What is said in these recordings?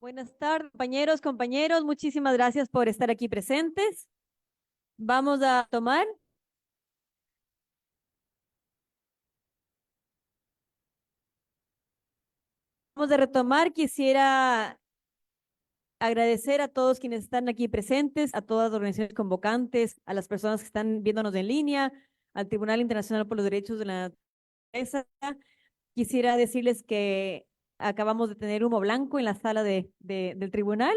Buenas tardes, compañeros. Muchísimas gracias por estar aquí presentes. Vamos a tomar. Vamos a retomar. Quisiera agradecer a todos quienes están aquí presentes, a todas las organizaciones convocantes, a las personas que están viéndonos en línea, al Tribunal Internacional por los Derechos de la Naturaleza. Quisiera decirles que acabamos de tener humo blanco en la sala del tribunal.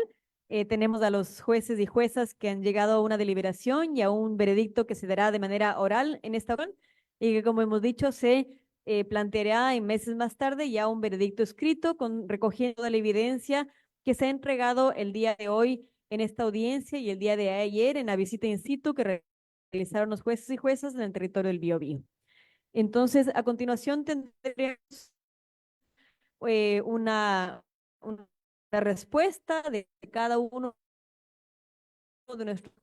Tenemos a los jueces y juezas que han llegado a una deliberación y a un veredicto que se dará de manera oral en esta ocasión y que, como hemos dicho, se planteará en meses más tarde ya un veredicto escrito recogiendo toda la evidencia que se ha entregado el día de hoy en esta audiencia y el día de ayer en la visita in situ que realizaron los jueces y juezas en el territorio del Biobío. Entonces, a continuación tendremos una respuesta de cada uno de nuestros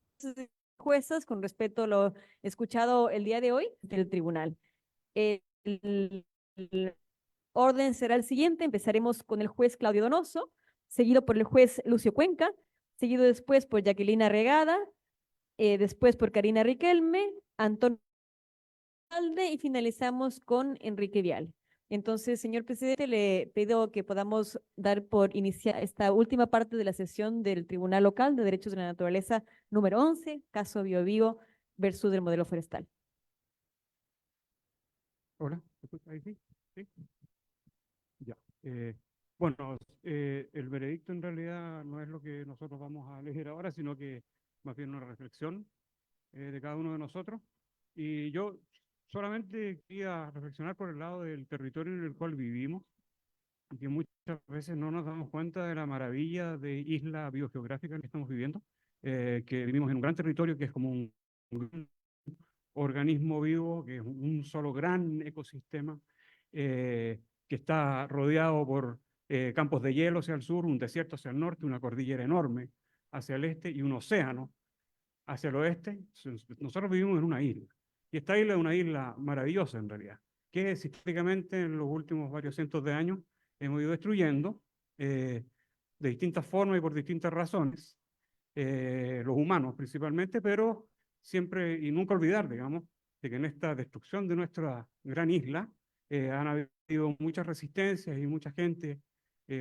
jueces con respecto a lo escuchado el día de hoy del tribunal. El orden será el siguiente. Empezaremos con el juez Claudio Donoso, seguido por el juez Lucio Cuenca, seguido después por Jacqueline Regada, después por Karina Riquelme, Antonio Alde y finalizamos con Enrique Vial. Entonces, señor presidente, le pido que podamos dar por iniciar esta última parte de la sesión del Tribunal Local de Derechos de la Naturaleza número 11, caso Biobío versus el modelo forestal. Hola, ¿me escucha ahí? Sí, sí. Ya. Bueno, el veredicto en realidad no es lo que nosotros vamos a elegir ahora, sino que más bien una reflexión de cada uno de nosotros. Y yo solamente quería reflexionar por el lado del territorio en el cual vivimos, y que muchas veces no nos damos cuenta de la maravilla de isla biogeográfica en que estamos viviendo, que vivimos en un gran territorio que es como un organismo vivo, que es un solo gran ecosistema, que está rodeado por campos de hielo hacia el sur, un desierto hacia el norte, una cordillera enorme hacia el este y un océano hacia el oeste. Nosotros vivimos en una isla, y esta isla es una isla maravillosa en realidad, que sistémicamente en los últimos varios cientos de años hemos ido destruyendo de distintas formas y por distintas razones, los humanos principalmente, pero siempre y nunca olvidar, digamos, de que en esta destrucción de nuestra gran isla han habido muchas resistencias y mucha gente,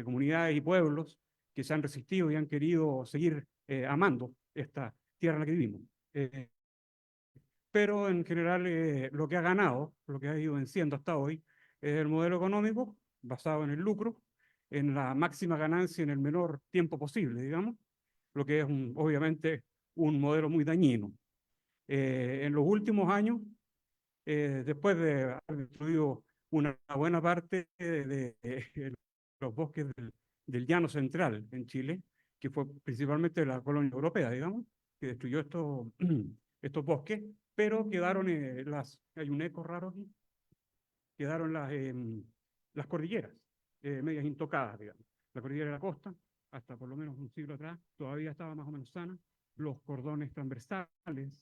comunidades y pueblos que se han resistido y han querido seguir amando esta tierra en la que vivimos. Pero en general lo que ha ganado, lo que ha ido venciendo hasta hoy, es el modelo económico basado en el lucro, en la máxima ganancia en el menor tiempo posible, digamos, lo que es obviamente un modelo muy dañino. En los últimos años, después de haber destruido una buena parte de los bosques del llano central en Chile, que fue principalmente la colonia europea, digamos, que destruyó estos bosques, pero quedaron hay un eco raro aquí, quedaron las cordilleras, medias intocadas, digamos. La cordillera de la costa, hasta por lo menos un siglo atrás, todavía estaba más o menos sana. Los cordones transversales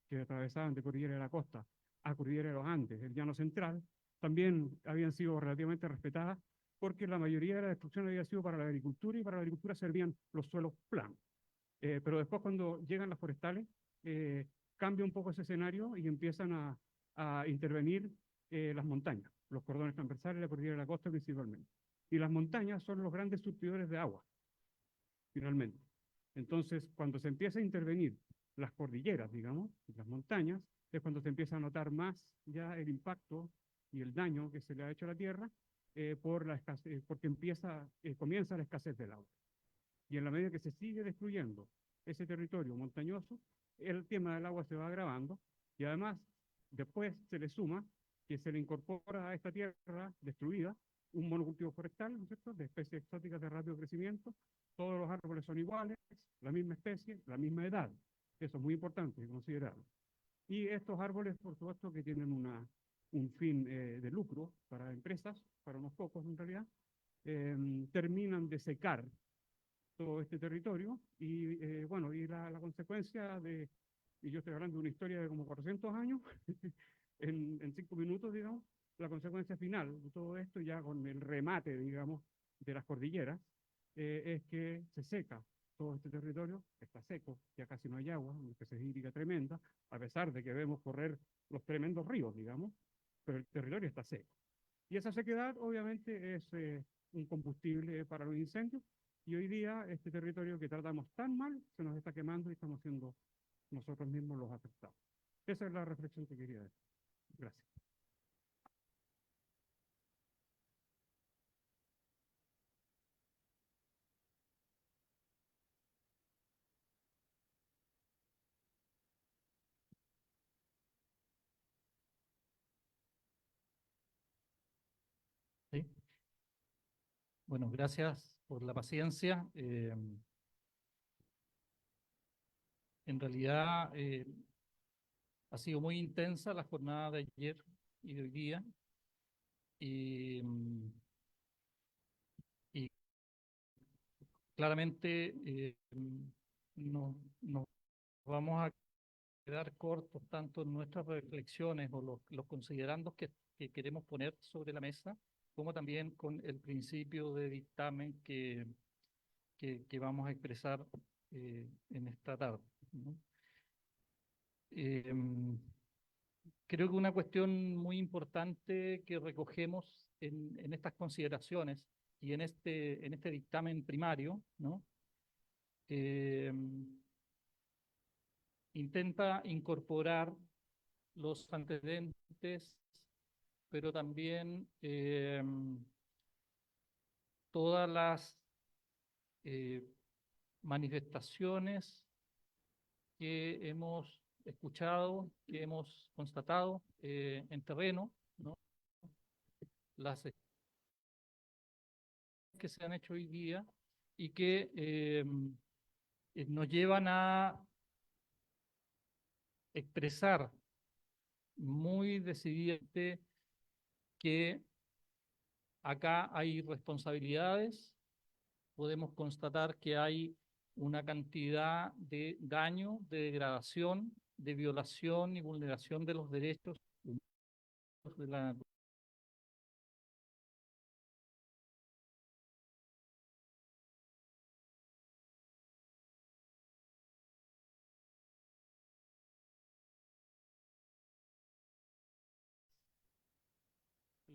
que atravesaban de cordillera de la costa a cordillera de los Andes, el llano central, también habían sido relativamente respetadas, porque la mayoría de la destrucción había sido para la agricultura, y para la agricultura servían los suelos planos. Pero después, cuando llegan las forestales, cambia un poco ese escenario y empiezan a intervenir las montañas, los cordones transversales, la cordillera de la costa principalmente. Y las montañas son los grandes surtidores de agua, finalmente. Entonces, cuando se empieza a intervenir las cordilleras, digamos, las montañas, es cuando se empieza a notar más ya el impacto y el daño que se le ha hecho a la tierra, porque comienza la escasez del agua. Y en la medida que se sigue destruyendo ese territorio montañoso, el tema del agua se va agravando, y además después se le suma que se le incorpora a esta tierra destruida un monocultivo forestal, ¿no es cierto?, de especies exóticas de rápido crecimiento. Todos los árboles son iguales, la misma especie, la misma edad. Eso es muy importante considerarlo. Y estos árboles, por supuesto, que tienen un fin de lucro para empresas, para unos pocos en realidad, terminan de secar todo este territorio. Y bueno, y la consecuencia y yo estoy hablando de una historia de como 400 años, en 5 minutos, digamos, la consecuencia final de todo esto, ya con el remate, digamos, de las cordilleras, es que se seca todo este territorio, está seco, ya casi no hay agua, una escasez hídrica tremenda, a pesar de que vemos correr los tremendos ríos, digamos, pero el territorio está seco. Y esa sequedad obviamente es un combustible para los incendios, y hoy día este territorio que tratamos tan mal se nos está quemando y estamos siendo nosotros mismos los afectados. Esa es la reflexión que quería decir. Gracias. Sí. Bueno, gracias por la paciencia. En realidad ha sido muy intensa la jornada de ayer y de hoy día. Y claramente nos vamos a quedar cortos tanto en nuestras reflexiones o los considerandos que queremos poner sobre la mesa, como también con el principio de dictamen que vamos a expresar en esta tarde, ¿no? Creo que una cuestión muy importante que recogemos en estas consideraciones y en este dictamen primario, ¿no? Intenta incorporar los antecedentes, pero también todas las manifestaciones que hemos escuchado, que hemos constatado en terreno, ¿no? Las que se han hecho hoy día y que nos llevan a expresar muy decididamente que acá hay responsabilidades. Podemos constatar que hay una cantidad de daño, de degradación, de violación y vulneración de los derechos humanos de la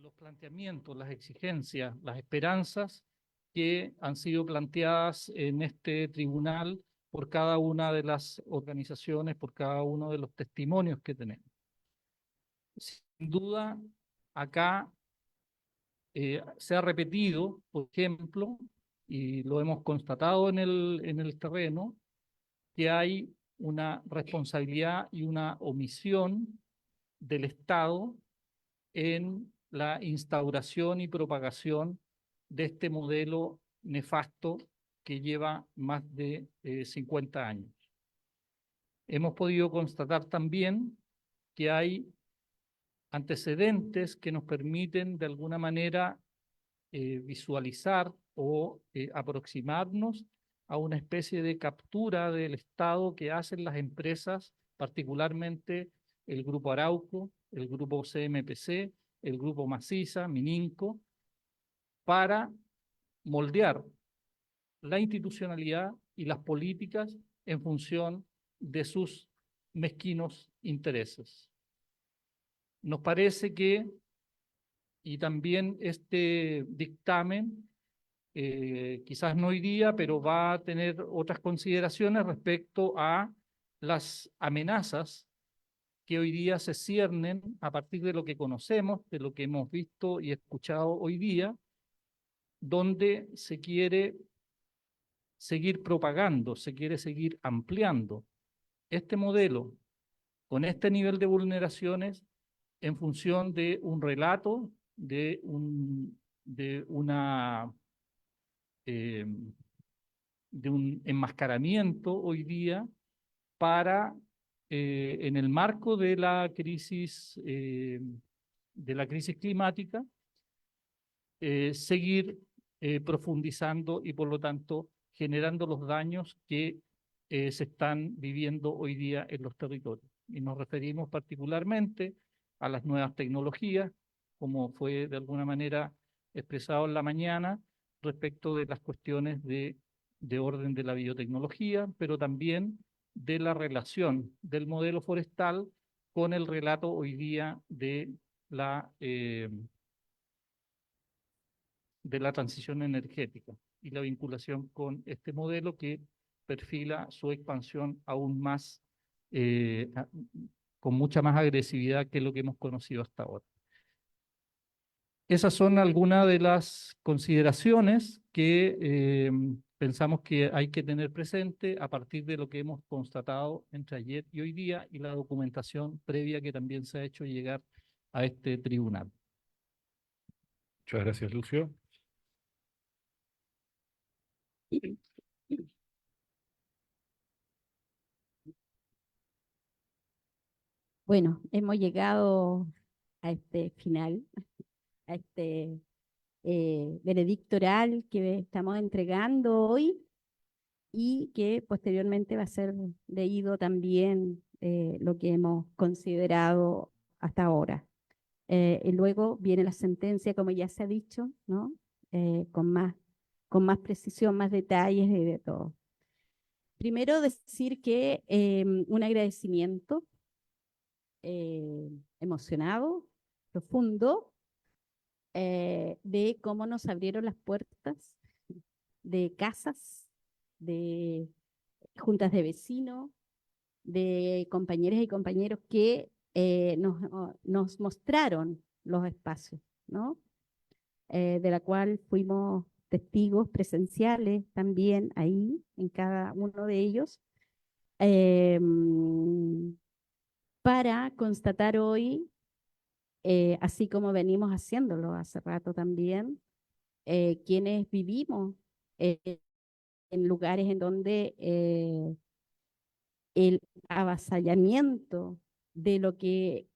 los planteamientos, las exigencias, las esperanzas que han sido planteadas en este tribunal por cada una de las organizaciones, por cada uno de los testimonios que tenemos. Sin duda, acá se ha repetido, por ejemplo, y lo hemos constatado en el terreno, que hay una responsabilidad y una omisión del Estado en la instauración y propagación de este modelo nefasto que lleva más de 50 años. Hemos podido constatar también que hay antecedentes que nos permiten de alguna manera visualizar o aproximarnos a una especie de captura del Estado que hacen las empresas, particularmente el Grupo Arauco, el Grupo CMPC, el Grupo Maciza, Mininco, para moldear la institucionalidad y las políticas en función de sus mezquinos intereses. Nos parece que, y también este dictamen, quizás no hoy día, pero va a tener otras consideraciones respecto a las amenazas que hoy día se ciernen a partir de lo que conocemos, de lo que hemos visto y escuchado hoy día, donde se quiere seguir propagando, se quiere seguir ampliando este modelo con este nivel de vulneraciones en función de un relato, de una de un enmascaramiento hoy día para, en el marco de la crisis climática, seguir profundizando y por lo tanto generando los daños que se están viviendo hoy día en los territorios. Y nos referimos particularmente a las nuevas tecnologías, como fue de alguna manera expresado en la mañana, respecto de las cuestiones de orden de la biotecnología, pero también de la relación del modelo forestal con el relato hoy día de la transición energética y la vinculación con este modelo que perfila su expansión aún más, con mucha más agresividad que lo que hemos conocido hasta ahora. Esas son algunas de las consideraciones que pensamos que hay que tener presente a partir de lo que hemos constatado entre ayer y hoy día y la documentación previa que también se ha hecho llegar a este tribunal. Muchas gracias, Lucio. Bueno, hemos llegado a este final, a este veredicto oral que estamos entregando hoy y que posteriormente va a ser leído también lo que hemos considerado hasta ahora. Y luego viene la sentencia, como ya se ha dicho, ¿no? Con más precisión, más detalles y de todo. Primero decir que un agradecimiento emocionado, profundo, de cómo nos abrieron las puertas de casas, de juntas de vecinos, de compañeras y compañeros que nos mostraron los espacios, ¿no? De la cual fuimos testigos presenciales también ahí, en cada uno de ellos, para constatar hoy, así como venimos haciéndolo hace rato también, quienes vivimos en lugares en donde el avasallamiento de lo que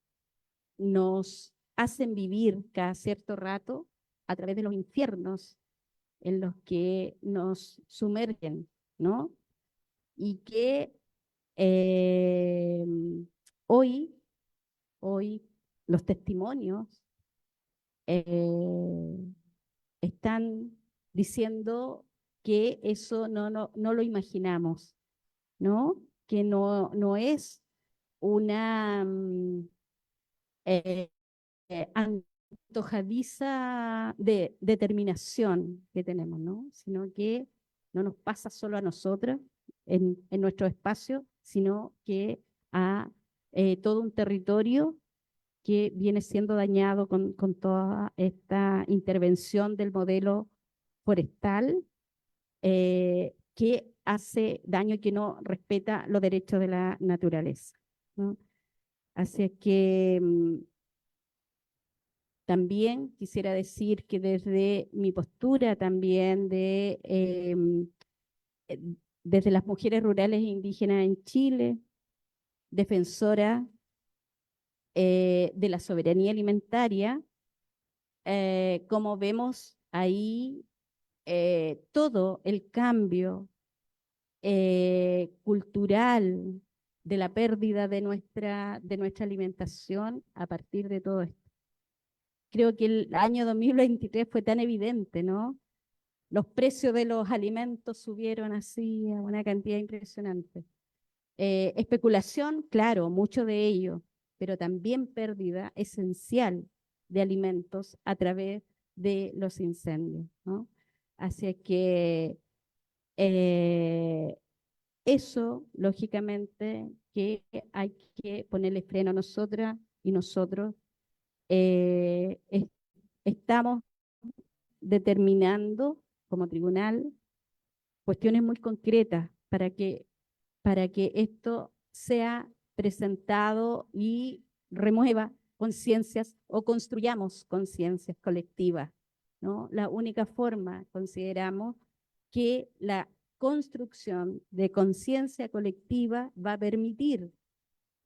nos hacen vivir cada cierto rato a través de los infiernos en los que nos sumergen, ¿no? Y que hoy los testimonios están diciendo que eso no lo imaginamos, ¿no? Que no es una antojadiza de determinación que tenemos, ¿no? Sino que no nos pasa solo a nosotras en nuestro espacio, sino que a todo un territorio que viene siendo dañado con toda esta intervención del modelo forestal, que hace daño y que no respeta los derechos de la naturaleza, ¿no? Así es que también quisiera decir que desde mi postura también desde las mujeres rurales e indígenas en Chile, defensora de la soberanía alimentaria, como vemos ahí todo el cambio cultural de la pérdida de nuestra alimentación a partir de todo esto. Creo que el año 2023 fue tan evidente, ¿no? Los precios de los alimentos subieron así a una cantidad impresionante. Especulación, claro, mucho de ello, pero también pérdida esencial de alimentos a través de los incendios, ¿no? Así que eso, lógicamente, que hay que ponerle freno a nosotras y nosotros estamos determinando como tribunal cuestiones muy concretas para que esto sea presentado y remueva conciencias o construyamos conciencias colectivas, ¿no? La única forma, consideramos, que la construcción de conciencia colectiva va a permitir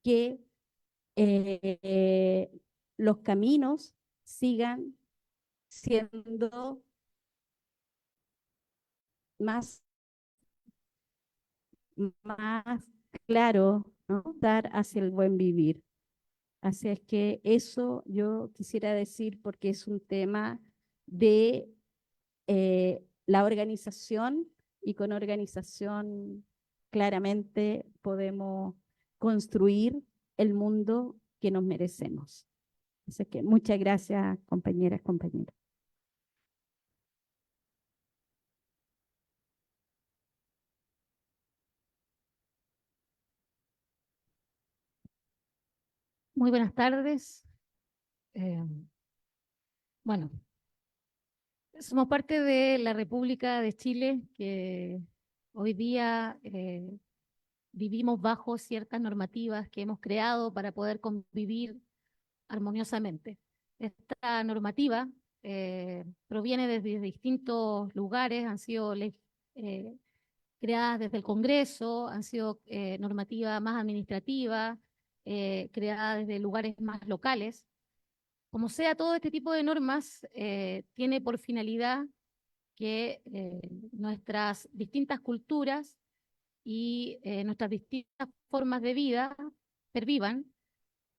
que los caminos sigan siendo más claros, ¿no? Dar hacia el buen vivir. Así es que eso yo quisiera decir porque es un tema de la organización, y con organización claramente podemos construir el mundo que nos merecemos. Así que muchas gracias, compañeras, compañeros. Muy buenas tardes. Bueno, somos parte de la República de Chile, que hoy día vivimos bajo ciertas normativas que hemos creado para poder convivir armoniosamente. Esta normativa proviene desde distintos lugares, han sido creadas desde el Congreso, han sido normativas más administrativas, creadas desde lugares más locales. Como sea, todo este tipo de normas tiene por finalidad que nuestras distintas culturas y nuestras distintas formas de vida pervivan,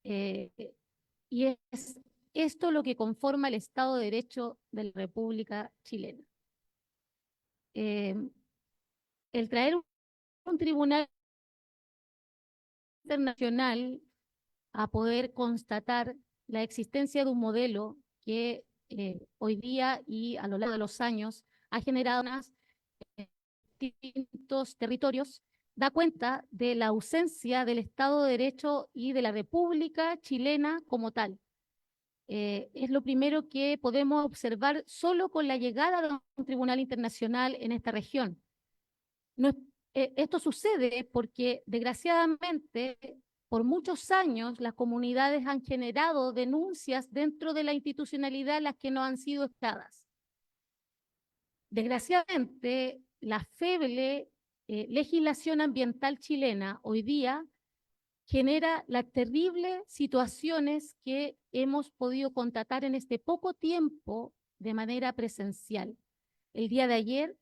y es esto lo que conforma el Estado de Derecho de la República Chilena. El traer un tribunal internacional a poder constatar la existencia de un modelo que hoy día y a lo largo de los años ha generado distintos territorios, da cuenta de la ausencia del Estado de Derecho y de la República Chilena como tal. Es lo primero que podemos observar solo con la llegada de un tribunal internacional en esta región. Esto sucede porque, desgraciadamente, por muchos años las comunidades han generado denuncias dentro de la institucionalidad las que no han sido escuchadas. Desgraciadamente, la feble legislación ambiental chilena hoy día genera las terribles situaciones que hemos podido constatar en este poco tiempo de manera presencial. El día de ayer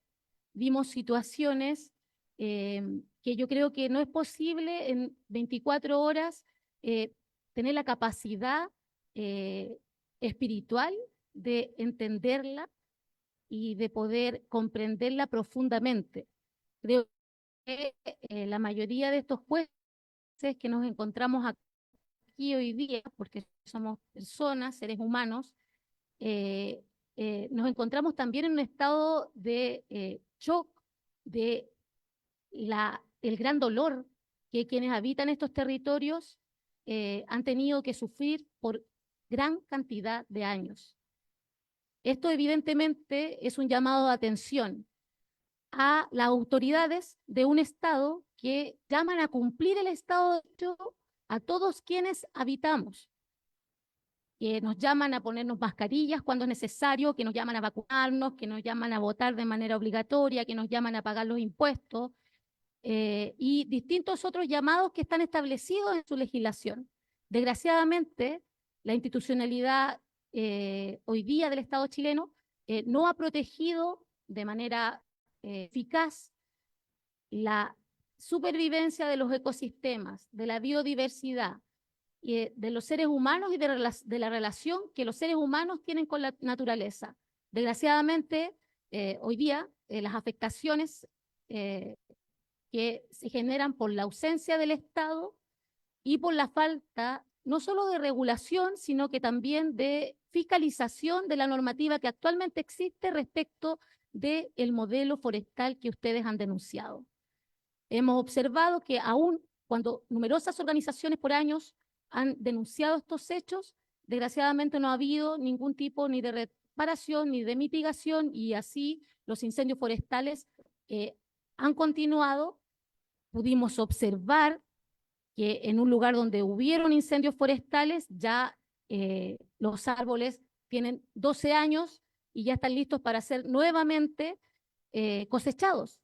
vimos situaciones que yo creo que no es posible en 24 horas tener la capacidad espiritual de entenderla y de poder comprenderla profundamente. Creo que la mayoría de estos jueces que nos encontramos aquí hoy día, porque somos personas, seres humanos, nos encontramos también en un estado de shock, de el gran dolor que quienes habitan estos territorios han tenido que sufrir por gran cantidad de años. Esto evidentemente es un llamado de atención a las autoridades de un Estado que llaman a cumplir el Estado de Derecho a todos quienes habitamos, que nos llaman a ponernos mascarillas cuando es necesario, que nos llaman a vacunarnos, que nos llaman a votar de manera obligatoria, que nos llaman a pagar los impuestos, y distintos otros llamados que están establecidos en su legislación. Desgraciadamente, la institucionalidad hoy día del Estado chileno no ha protegido de manera eficaz la supervivencia de los ecosistemas, de la biodiversidad, de los seres humanos y de la relación que los seres humanos tienen con la naturaleza. Desgraciadamente, hoy día las afectaciones que se generan por la ausencia del Estado y por la falta no solo de regulación, sino que también de fiscalización de la normativa que actualmente existe respecto del modelo forestal que ustedes han denunciado. Hemos observado que aún cuando numerosas organizaciones por años han denunciado estos hechos, desgraciadamente no ha habido ningún tipo ni de reparación ni de mitigación, y así los incendios forestales han continuado. Pudimos observar que en un lugar donde hubieron incendios forestales ya los árboles tienen 12 años y ya están listos para ser nuevamente cosechados.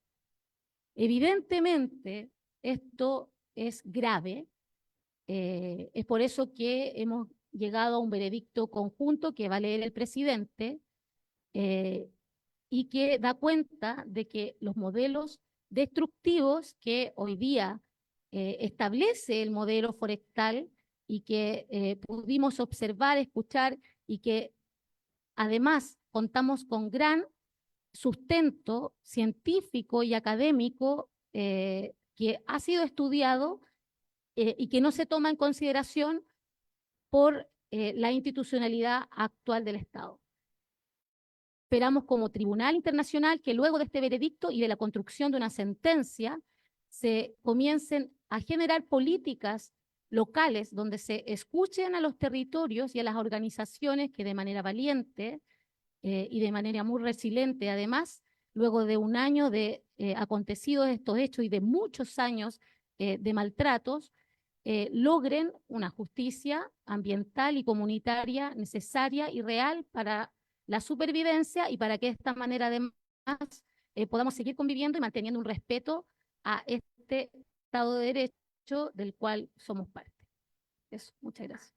Evidentemente, esto es grave. Es por eso que hemos llegado a un veredicto conjunto que va a leer el presidente y que da cuenta de que los modelos destructivos que hoy día establece el modelo forestal y que pudimos observar, escuchar, y que además contamos con gran sustento científico y académico que ha sido estudiado y que no se toma en consideración por la institucionalidad actual del Estado. Esperamos como Tribunal Internacional que luego de este veredicto y de la construcción de una sentencia se comiencen a generar políticas locales donde se escuchen a los territorios y a las organizaciones que de manera valiente y de manera muy resiliente, además, luego de un año de acontecidos estos hechos y de muchos años de maltratos, logren una justicia ambiental y comunitaria necesaria y real para la supervivencia y para que de esta manera además podamos seguir conviviendo y manteniendo un respeto a este Estado de Derecho del cual somos parte. Eso, muchas gracias.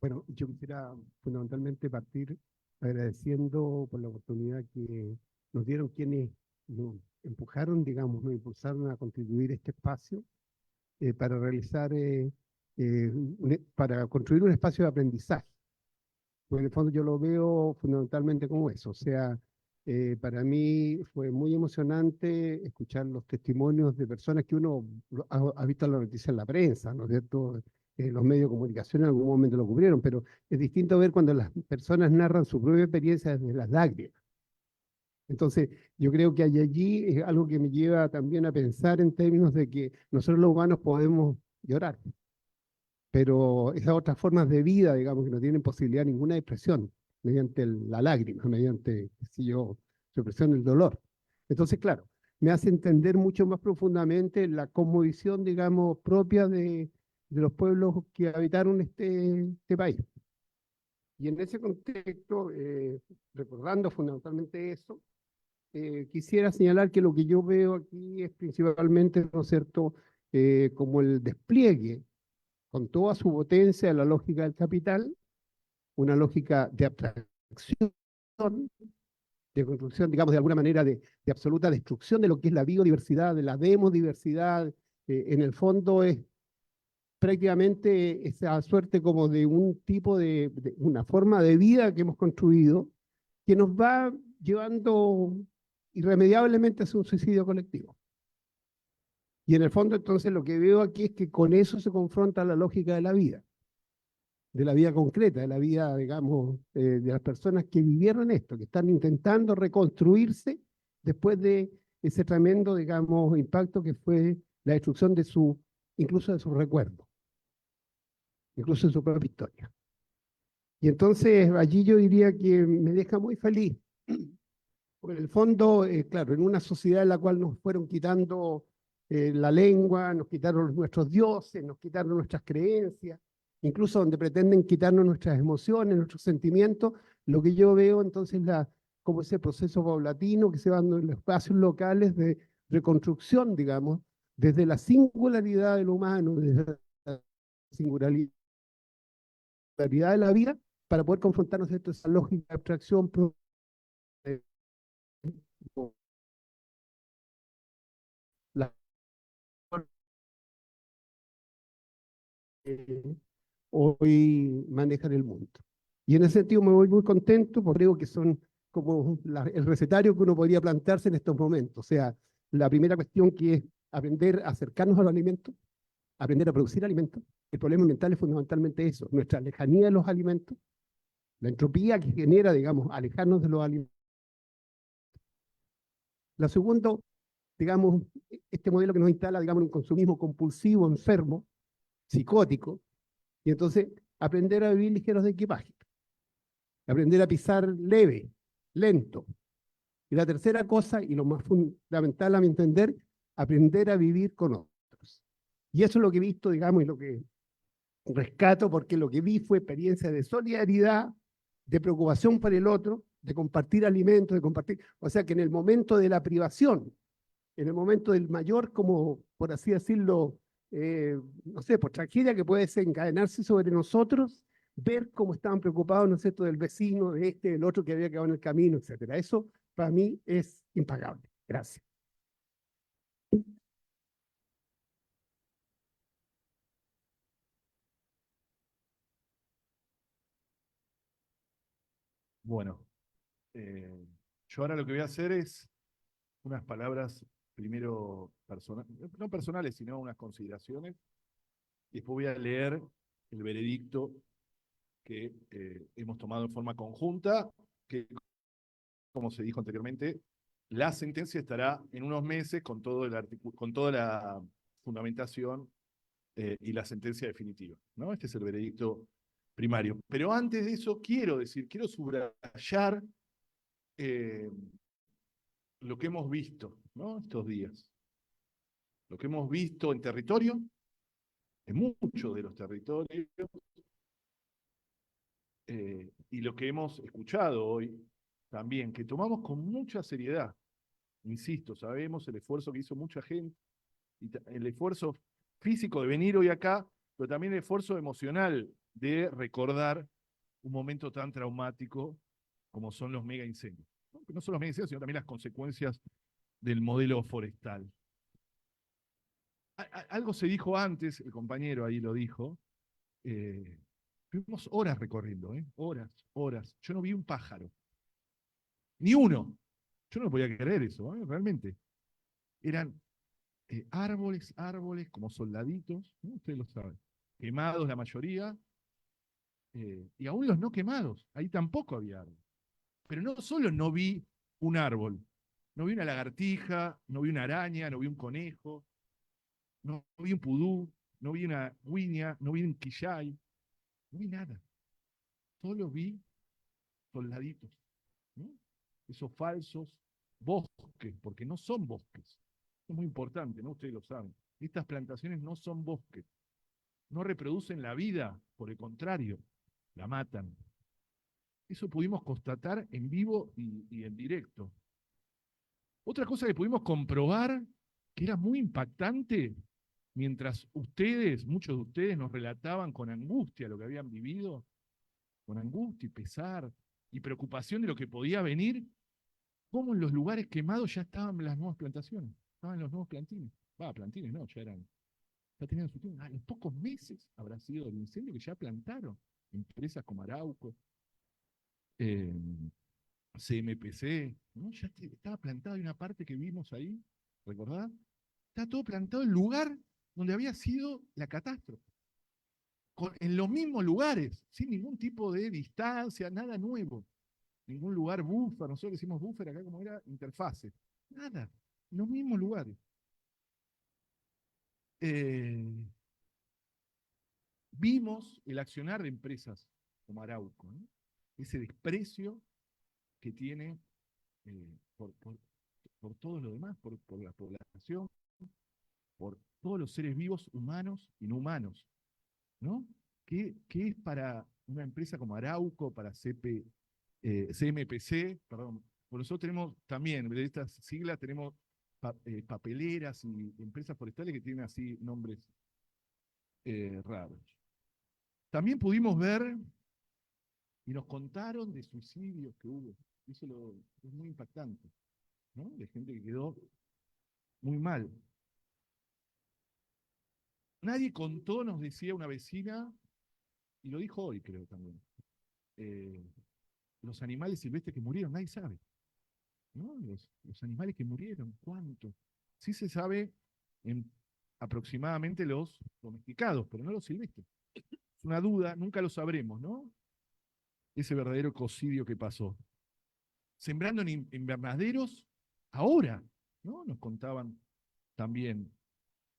Bueno, yo quisiera fundamentalmente partir agradeciendo por la oportunidad que nos dieron quienes nos empujaron, digamos, nos impulsaron a constituir este espacio para realizar, para construir un espacio de aprendizaje. Pues en el fondo yo lo veo fundamentalmente como eso, o sea, para mí fue muy emocionante escuchar los testimonios de personas que uno ha visto en la noticia en la prensa, ¿no es cierto? Los medios de comunicación en algún momento lo cubrieron, pero es distinto ver cuando las personas narran su propia experiencia desde las lágrimas. Entonces, yo creo que hay allí es algo que me lleva también a pensar en términos de que nosotros los humanos podemos llorar, pero esas otras formas de vida, digamos, que no tienen posibilidad de ninguna expresión, mediante la lágrima, mediante, si yo, su expresión, el dolor. Entonces, claro, me hace entender mucho más profundamente la cosmovisión, digamos, propia de los pueblos que habitaron este país. Y en ese contexto, recordando fundamentalmente eso, quisiera señalar que lo que yo veo aquí es principalmente, ¿no es cierto?, como el despliegue con toda su potencia de la lógica del capital, una lógica de abstracción, de construcción, digamos, de alguna manera de absoluta destrucción de lo que es la biodiversidad, de la demodiversidad. En el fondo es prácticamente esa suerte como de un tipo de una forma de vida que hemos construido que nos va llevando irremediablemente hacia un suicidio colectivo. Y en el fondo entonces lo que veo aquí es que con eso se confronta la lógica de la vida concreta, de la vida, digamos, de las personas que vivieron esto, que están intentando reconstruirse después de ese tremendo, digamos, impacto que fue la destrucción de incluso de sus recuerdos, incluso de su propia historia. Y entonces allí yo diría que me deja muy feliz, porque en el fondo, claro, en una sociedad en la cual nos fueron quitando la lengua, nos quitaron nuestros dioses, nos quitaron nuestras creencias, incluso donde pretenden quitarnos nuestras emociones, nuestros sentimientos, lo que yo veo entonces como ese proceso paulatino que se va dando en los espacios locales de reconstrucción, digamos, desde la singularidad del humano, desde la singularidad de la vida, para poder confrontarnos a esa lógica de abstracción la hoy manejan el mundo. Y en ese sentido me voy muy contento, porque creo que son como el recetario que uno podría plantearse en estos momentos. O sea, la primera cuestión que es aprender a acercarnos a los alimentos, aprender a producir alimentos. El problema ambiental es fundamentalmente eso, nuestra lejanía de los alimentos, la entropía que genera, digamos, alejarnos de los alimentos. La segunda, digamos, este modelo que nos instala, digamos, un consumismo compulsivo, enfermo, psicótico, y entonces aprender a vivir ligeros de equipaje, aprender a pisar leve, lento. Y la tercera cosa, y lo más fundamental a mi entender, aprender a vivir con otros. Y eso es lo que he visto, digamos, y lo que rescato, porque lo que vi fue experiencia de solidaridad, de preocupación por el otro, de compartir alimentos, de compartir, o sea que en el momento de la privación, en el momento del mayor, como por así decirlo, no sé, por tragedia que puede desencadenarse sobre nosotros, ver cómo estaban preocupados, ¿no es cierto?, del vecino, de este, del otro que había quedado en el camino, etcétera. Eso para mí es impagable. Gracias. Bueno, yo ahora lo que voy a hacer es unas palabras, primero no personales, sino unas consideraciones, y después voy a leer el veredicto que hemos tomado en forma conjunta, que, como se dijo anteriormente, la sentencia estará en unos meses con con toda la fundamentación y la sentencia definitiva, ¿no? Este es el veredicto primario. Pero antes de eso, quiero subrayar lo que hemos visto, ¿no? Estos días. Lo que hemos visto en territorio, en muchos de los territorios, y lo que hemos escuchado hoy también, que tomamos con mucha seriedad. Insisto, sabemos el esfuerzo que hizo mucha gente, y el esfuerzo físico de venir hoy acá, pero también el esfuerzo emocional de recordar un momento tan traumático como son los mega incendios. No solo los mega incendios, sino también las consecuencias del modelo forestal. Algo se dijo antes, el compañero ahí lo dijo, tuvimos horas recorriendo, horas. Yo no vi un pájaro, ni uno. Yo no podía creer eso, realmente. Eran árboles, como soldaditos, ¿no? Ustedes lo saben, quemados la mayoría, y aún los no quemados, ahí tampoco había árbol. Pero no solo no vi un árbol, no vi una lagartija, no vi una araña, no vi un conejo, no vi un pudú, no vi una guiña, no vi un quillay, no vi nada. Solo vi soldaditos, ¿no? Esos falsos bosques, porque no son bosques. Es muy importante, ¿no? Ustedes lo saben. Estas plantaciones no son bosques. No reproducen la vida, por el contrario, la matan. Eso pudimos constatar en vivo y en directo. Otra cosa que pudimos comprobar, que era muy impactante, mientras muchos de ustedes nos relataban con angustia lo que habían vivido, con angustia y pesar y preocupación de lo que podía venir, cómo en los lugares quemados ya estaban las nuevas plantaciones, estaban los nuevos plantines. Plantines no, ya tenían su tiempo. En pocos meses habrá sido el incendio que ya plantaron empresas como Arauco, CMPC, ¿no? Ya estaba plantada, hay una parte que vimos ahí, ¿recordás? Está todo plantado en el lugar donde había sido la catástrofe. En los mismos lugares, sin ningún tipo de distancia, nada nuevo. Ningún lugar buffer, nosotros decimos buffer acá como era interfase. Nada, en los mismos lugares. Vimos el accionar de empresas como Arauco, ¿no? Ese desprecio que tiene por todo lo demás, por la población, por todos los seres vivos, humanos y no humanos, ¿no? ¿Qué es para una empresa como Arauco, para CMPC, perdón? Por nosotros tenemos también, de estas siglas, tenemos papeleras y empresas forestales que tienen así nombres raros. También pudimos ver y nos contaron de suicidios que hubo. Eso es muy impactante, ¿no? De gente que quedó muy mal. Nadie contó, nos decía una vecina, y lo dijo hoy creo también, los animales silvestres que murieron, nadie sabe, ¿no? Los animales que murieron, ¿cuántos? Sí se sabe en aproximadamente los domesticados, pero no los silvestres. Es una duda, nunca lo sabremos, ¿no? Ese verdadero ecocidio que pasó. Sembrando en invernaderos ahora, ¿no? Nos contaban también.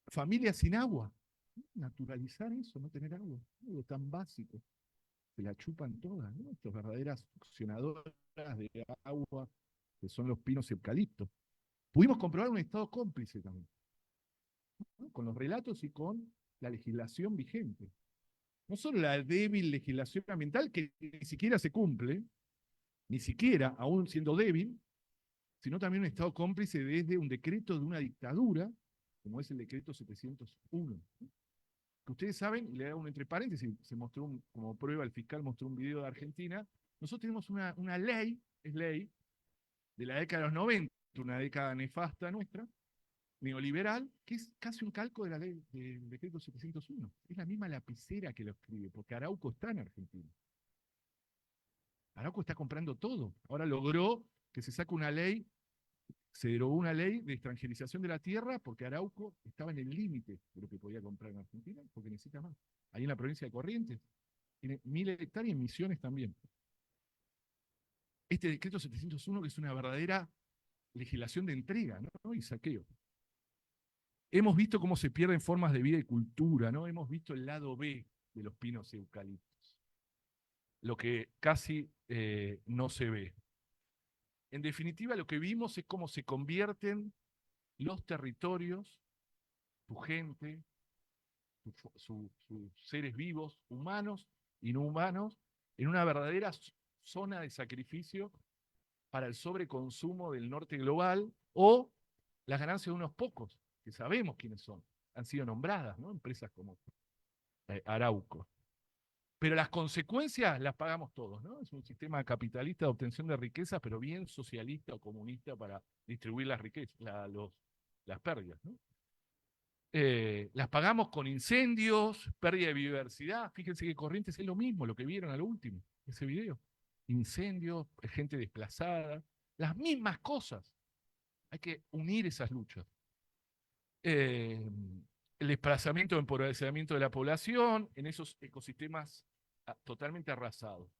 Familias sin agua. Naturalizar eso, no tener agua. Algo tan básico. Se la chupan todas, ¿no? Estas verdaderas succionadoras de agua, que son los pinos y eucaliptos. Pudimos comprobar un estado cómplice también, ¿no? Con los relatos y con la legislación vigente. No solo la débil legislación ambiental, que ni siquiera se cumple, ni siquiera, aún siendo débil, sino también un estado cómplice desde un decreto de una dictadura, como es el decreto 701. Que ustedes saben, y le hago un entre paréntesis, se mostró como prueba, el fiscal mostró un video de Argentina. Nosotros tenemos una ley, es ley, de la década de los 90, una década nefasta nuestra, neoliberal, que es casi un calco de la ley del decreto 701. Es la misma lapicera que lo escribe, porque Arauco está en Argentina. Arauco está comprando todo. Ahora logró que se saque una ley, se derogó una ley de extranjerización de la tierra porque Arauco estaba en el límite de lo que podía comprar en Argentina porque necesita más. Ahí en la provincia de Corrientes tiene 1000 hectáreas y en Misiones también. Este decreto 701 que es una verdadera legislación de entrega, ¿no? Y saqueo. Hemos visto cómo se pierden formas de vida y cultura, ¿no? Hemos visto el lado B de los pinos eucaliptos, lo que casi no se ve. En definitiva, lo que vimos es cómo se convierten los territorios, tu gente, sus seres vivos, humanos y no humanos, en una verdadera zona de sacrificio para el sobreconsumo del norte global o las ganancias de unos pocos, que sabemos quiénes son, han sido nombradas, ¿no? Empresas como Arauco. Pero las consecuencias las pagamos todos, ¿no? Es un sistema capitalista de obtención de riquezas, pero bien socialista o comunista para distribuir las riquezas, las pérdidas, ¿no? Las pagamos con incendios, pérdida de biodiversidad. Fíjense que Corrientes es lo mismo, lo que vieron al último, ese video. Incendios, gente desplazada, las mismas cosas. Hay que unir esas luchas. El desplazamiento o empobrecimiento de la población en esos ecosistemas totalmente arrasados.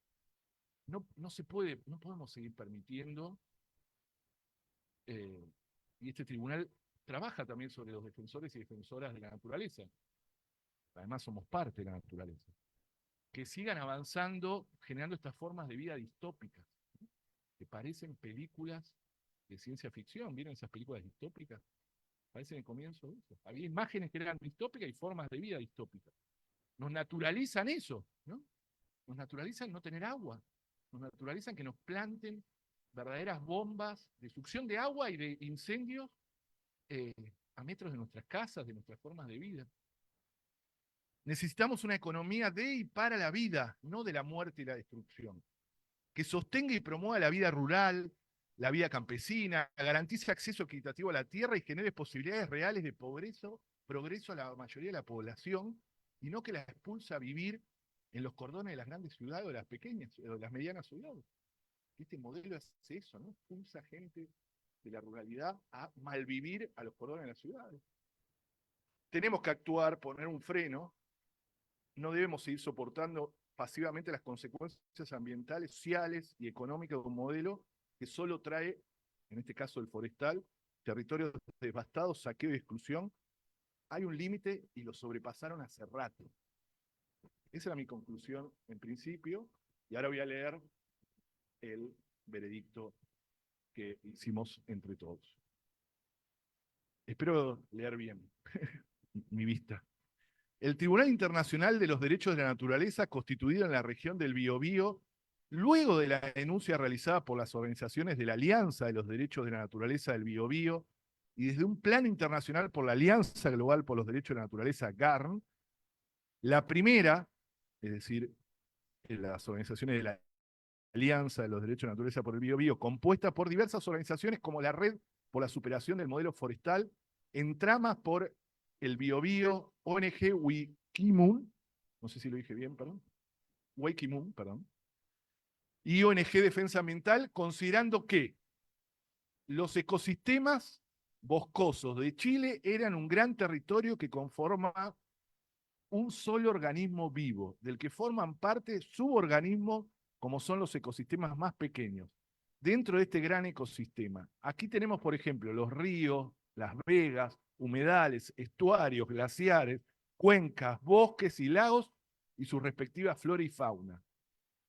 No se puede, no podemos seguir permitiendo, y este tribunal trabaja también sobre los defensores y defensoras de la naturaleza. Además somos parte de la naturaleza. Que sigan avanzando, generando estas formas de vida distópicas, ¿no? Que parecen películas de ciencia ficción. ¿Vieron esas películas distópicas? Parecen el comienzo de eso. Había imágenes que eran distópicas y formas de vida distópicas. Nos naturalizan eso, ¿no? Nos naturalizan no tener agua. Nos naturalizan que nos planten verdaderas bombas de succión de agua y de incendios a metros de nuestras casas, de nuestras formas de vida. Necesitamos una economía de y para la vida, no de la muerte y la destrucción, que sostenga y promueva la vida rural, la vida campesina, garantice acceso equitativo a la tierra y genere posibilidades reales de progreso a la mayoría de la población, y no que la expulsa a vivir en los cordones de las grandes ciudades o de las pequeñas o de las medianas ciudades. Este modelo hace eso, ¿no? Expulsa gente de la ruralidad a malvivir a los cordones de las ciudades. Tenemos que actuar, poner un freno. No debemos seguir soportando pasivamente las consecuencias ambientales, sociales y económicas de un modelo que solo trae, en este caso el forestal, territorios devastados, saqueo y exclusión. Hay un límite y lo sobrepasaron hace rato. Esa era mi conclusión en principio, y ahora voy a leer el veredicto que hicimos entre todos. Espero leer bien mi vista. El Tribunal Internacional de los Derechos de la Naturaleza, constituido en la región del Biobío, luego de la denuncia realizada por las organizaciones de la Alianza de los Derechos de la Naturaleza del Biobío y desde un plan internacional por la Alianza Global por los Derechos de la Naturaleza, GARN, la primera, es decir, las organizaciones de la Alianza de los Derechos de la Naturaleza por el Biobío, compuesta por diversas organizaciones como la Red por la Superación del Modelo Forestal, en tramas por el Biobío, ONG Wikimun, no sé si lo dije bien, perdón, Wikimun, perdón, y ONG Defensa Ambiental, considerando que los ecosistemas boscosos de Chile eran un gran territorio que conforma un solo organismo vivo, del que forman parte suborganismos como son los ecosistemas más pequeños, dentro de este gran ecosistema. Aquí tenemos, por ejemplo, los ríos, las vegas, humedales, estuarios, glaciares, cuencas, bosques y lagos y sus respectivas flora y fauna.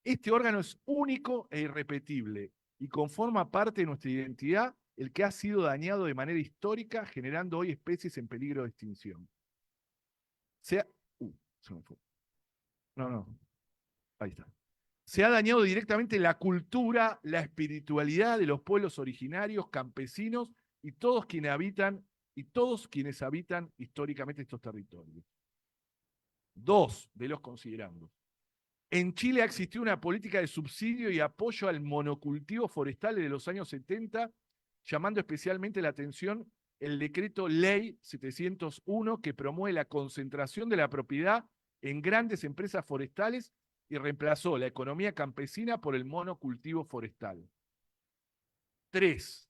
Este órgano es único e irrepetible y conforma parte de nuestra identidad, el que ha sido dañado de manera histórica, generando hoy especies en peligro de extinción. Se me fue. Ahí está. Se ha dañado directamente la cultura, la espiritualidad de los pueblos originarios, campesinos y todos quienes habitan históricamente estos territorios. Dos, de los considerandos. En Chile ha existido una política de subsidio y apoyo al monocultivo forestal desde los años 70, llamando especialmente la atención el decreto Ley 701 que promueve la concentración de la propiedad en grandes empresas forestales y reemplazó la economía campesina por el monocultivo forestal. 3,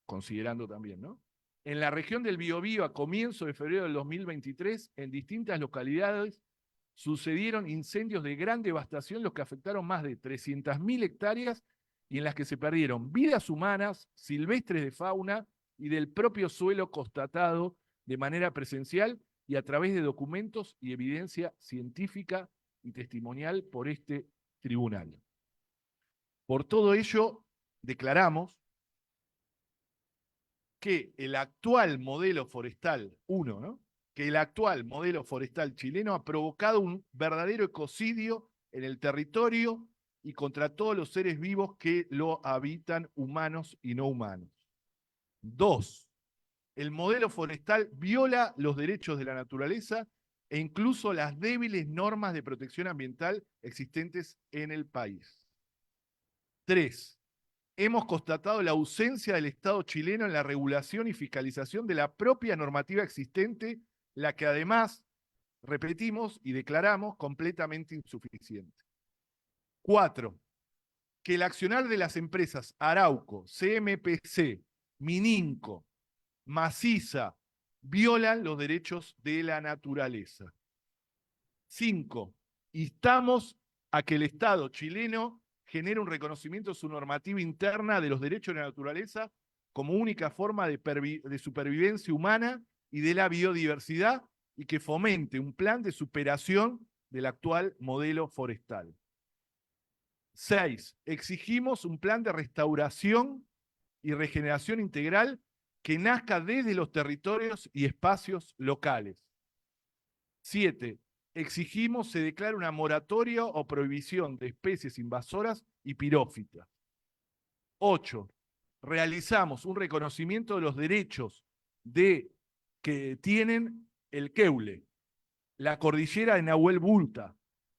considerando también, ¿no? En la región del Biobío, a comienzo de febrero del 2023, en distintas localidades sucedieron incendios de gran devastación, los que afectaron más de 300.000 hectáreas y en las que se perdieron vidas humanas, silvestres de fauna y del propio suelo constatado de manera presencial y a través de documentos y evidencia científica y testimonial por este tribunal. Por todo ello, declaramos que el actual modelo forestal, que el actual modelo forestal chileno ha provocado un verdadero ecocidio en el territorio y contra todos los seres vivos que lo habitan, humanos y no humanos. 2, el modelo forestal viola los derechos de la naturaleza e incluso las débiles normas de protección ambiental existentes en el país. 3, hemos constatado la ausencia del Estado chileno en la regulación y fiscalización de la propia normativa existente, la que además, repetimos y declaramos, completamente insuficiente. 4, que el accionar de las empresas Arauco, CMPC, Mininco, Maciza, violan los derechos de la naturaleza. 5, instamos a que el Estado chileno genere un reconocimiento de su normativa interna de los derechos de la naturaleza como única forma de supervivencia humana y de la biodiversidad y que fomente un plan de superación del actual modelo forestal. 6, exigimos un plan de restauración y regeneración integral que nazca desde los territorios y espacios locales. 7, exigimos se declare una moratoria o prohibición de especies invasoras y pirófitas. 8, realizamos un reconocimiento de los derechos que tienen el Queule, la cordillera de Nahuel Bulta,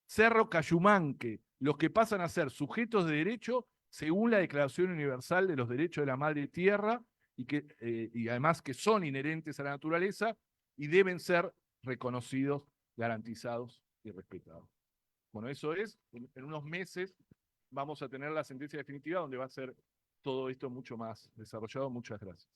Cerro Cayumanque, los que pasan a ser sujetos de derecho según la Declaración Universal de los Derechos de la Madre Tierra y además que son inherentes a la naturaleza y deben ser reconocidos, garantizados y respetados. Bueno, eso es, en unos meses vamos a tener la sentencia definitiva donde va a ser todo esto mucho más desarrollado. Muchas gracias.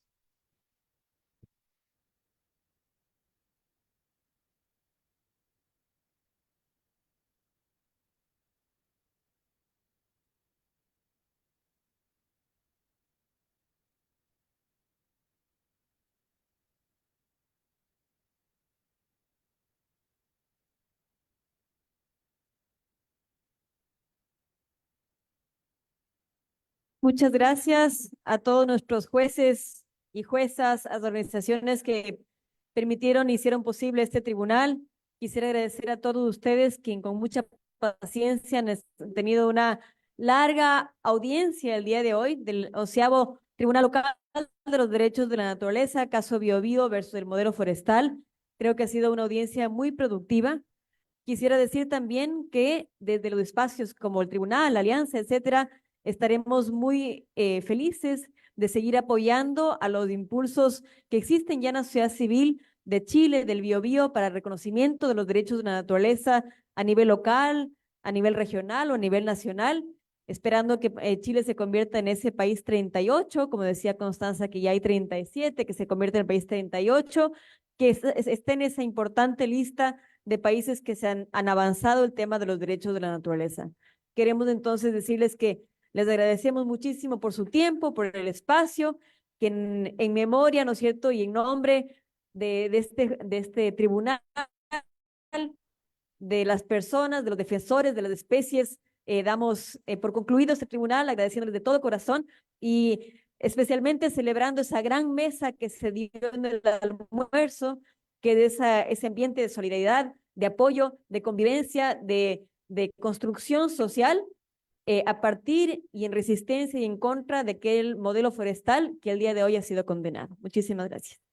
Muchas gracias a todos nuestros jueces y juezas, a las organizaciones que permitieron y hicieron posible este tribunal. Quisiera agradecer a todos ustedes quienes con mucha paciencia han tenido una larga audiencia el día de hoy del 11º Tribunal Local de los Derechos de la Naturaleza, caso Biobío versus el modelo forestal. Creo que ha sido una audiencia muy productiva. Quisiera decir también que desde los espacios como el Tribunal, la Alianza, etcétera, estaremos muy felices de seguir apoyando a los impulsos que existen ya en la sociedad civil de Chile, del Biobío, para el reconocimiento de los derechos de la naturaleza a nivel local, a nivel regional o a nivel nacional, esperando que Chile se convierta en ese país 38, como decía Constanza, que ya hay 37, que se convierta en el país 38, que esté en esa importante lista de países que se han avanzado el tema de los derechos de la naturaleza. Queremos entonces decirles que les agradecemos muchísimo por su tiempo, por el espacio, que en memoria, ¿no es cierto?, y en nombre de este tribunal, de las personas, de los defensores de las especies, damos por concluido este tribunal, agradeciéndoles de todo corazón y especialmente celebrando esa gran mesa que se dio en el almuerzo, que de ese ambiente de solidaridad, de apoyo, de convivencia, de construcción social, a partir y en resistencia y en contra de aquel modelo forestal que el día de hoy ha sido condenado. Muchísimas gracias.